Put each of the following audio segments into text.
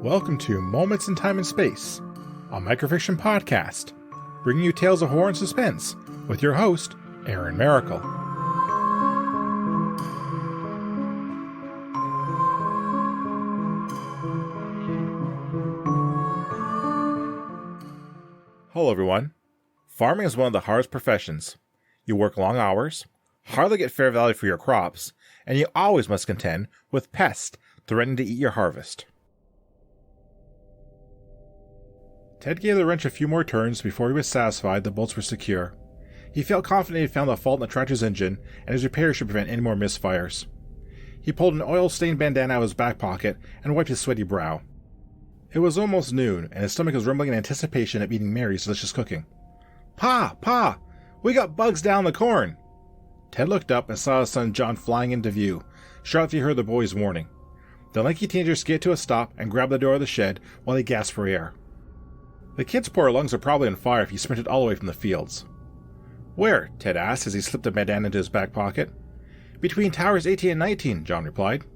Welcome to Moments in Time and Space, a microfiction podcast, bringing you tales of horror and suspense with your host, Aaron Maracle. Hello everyone. Farming is one of the hardest professions. You work long hours, hardly get fair value for your crops, and you always must contend with pests threatening to eat your harvest. Ted gave the wrench a few more turns before he was satisfied the bolts were secure. He felt confident he had found the fault in the tractor's engine, and his repair should prevent any more misfires. He pulled an oil-stained bandana out of his back pocket and wiped his sweaty brow. It was almost noon, and his stomach was rumbling in anticipation of eating Mary's delicious cooking. Pa! We got bugs down the corn!" Ted looked up and saw his son John flying into view, sharp he heard the boy's warning. The lanky teenager skidded to a stop and grabbed the door of the shed while he gasped for air. The kid's poor lungs are probably on fire if he sprinted all the way from the fields. "Where?" Ted asked as he slipped a bandana into his back pocket. "Between towers 18 and 19, John replied.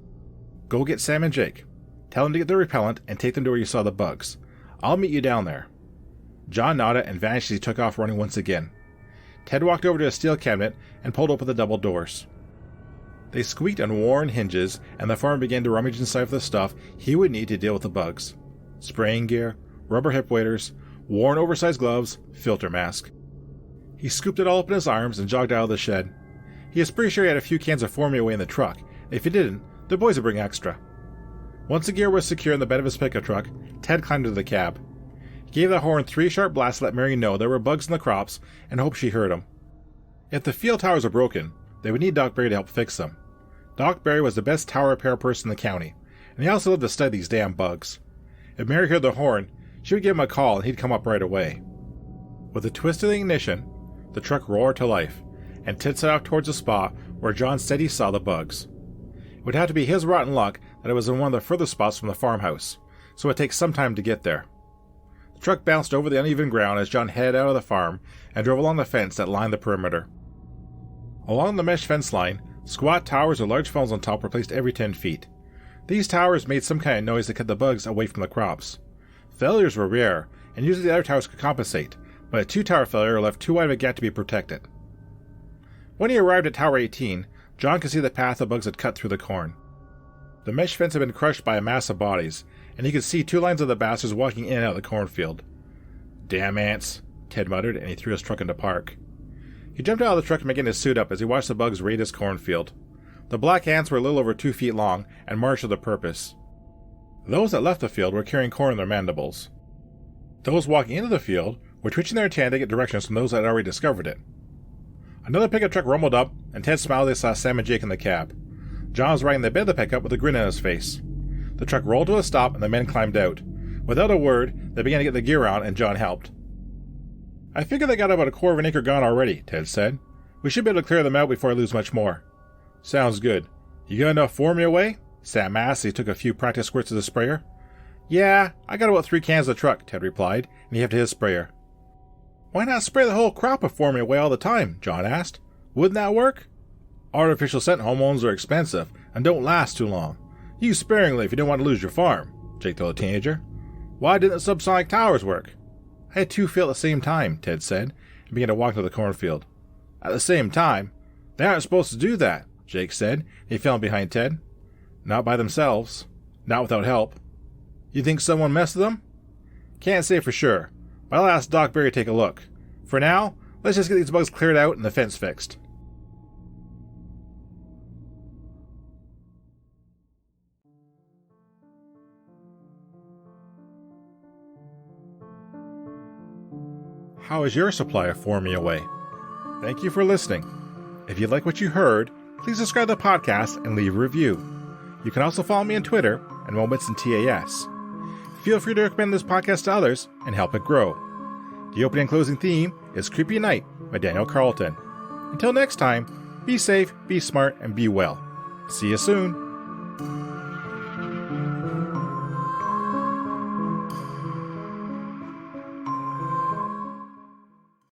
"Go get Sam and Jake. Tell them to get their repellent and take them to where you saw the bugs. I'll meet you down there." John nodded and vanished as he took off running once again. Ted walked over to a steel cabinet and pulled open the double doors. They squeaked on worn hinges, and the farmer began to rummage inside for the stuff he would need to deal with the bugs. Spraying gear, rubber hip waders, worn oversized gloves, filter mask. He scooped it all up in his arms and jogged out of the shed. He was pretty sure he had a few cans of formula away in the truck, and if he didn't, the boys would bring extra. Once the gear was secure in the bed of his pickup truck, Ted climbed into the cab. He gave the horn 3 sharp blasts to let Mary know there were bugs in the crops and hoped she heard him. If the field towers were broken, they would need Doc Barry to help fix them. Doc Barry was the best tower repair person in the county, and he also lived to study these damn bugs. If Mary heard the horn, she would give him a call and he'd come up right away. With a twist of the ignition, the truck roared to life, and Ted set off towards the spot where John said he saw the bugs. It would have to be his rotten luck that it was in one of the furthest spots from the farmhouse, so it would take some time to get there. The truck bounced over the uneven ground as John headed out of the farm and drove along the fence that lined the perimeter. Along the mesh fence line, squat towers with large funnels on top were placed every 10 feet. These towers made some kind of noise that kept the bugs away from the crops. Failures were rare, and usually the other towers could compensate, but a 2-tower failure left too wide of a gap to be protected. When he arrived at Tower 18, John could see the path the bugs had cut through the corn. The mesh fence had been crushed by a mass of bodies, and he could see 2 lines of the bastards walking in and out of the cornfield. "Damn ants," Ted muttered, and he threw his truck into park. He jumped out of the truck and began to suit up as he watched the bugs raid his cornfield. The black ants were a little over 2 feet long and marched with a purpose. Those that left the field were carrying corn in their mandibles. Those walking into the field were twitching their tail to get directions from those that had already discovered it. Another pickup truck rumbled up, and Ted smiled as he saw Sam and Jake in the cab. John was riding the bed of the pickup with a grin on his face. The truck rolled to a stop, and the men climbed out. Without a word, they began to get the gear on, and John helped. "I figure they got about a quarter of an acre gone already," Ted said. "We should be able to clear them out before I lose much more." "Sounds good. You got enough for me away?" Sam asked as he took a few practice squirts of the sprayer. "Yeah, I got about 3 cans of the truck," Ted replied, and he heaved to his sprayer. "Why not spray the whole crop of formula away all the time?" John asked. "Wouldn't that work?" "Artificial scent hormones are expensive and don't last too long. Use sparingly if you don't want to lose your farm," Jake told the teenager. "Why didn't the subsonic towers work?" "I had 2 fail at the same time," Ted said, and began to walk to the cornfield. "At the same time? They aren't supposed to do that," Jake said, and he fell behind Ted. "Not by themselves. Not without help." "You think someone messed with them?" "Can't say for sure, but I'll ask Doc Barry to take a look. For now, let's just get these bugs cleared out and the fence fixed." How is your supply of forming away? Thank you for listening. If you like what you heard, please subscribe to the podcast and leave a review. You can also follow me on Twitter and Moments in TAS. Feel free to recommend this podcast to others and help it grow. The opening and closing theme is Creepy Night by Daniel Carlton. Until next time, be safe, be smart, and be well. See you soon.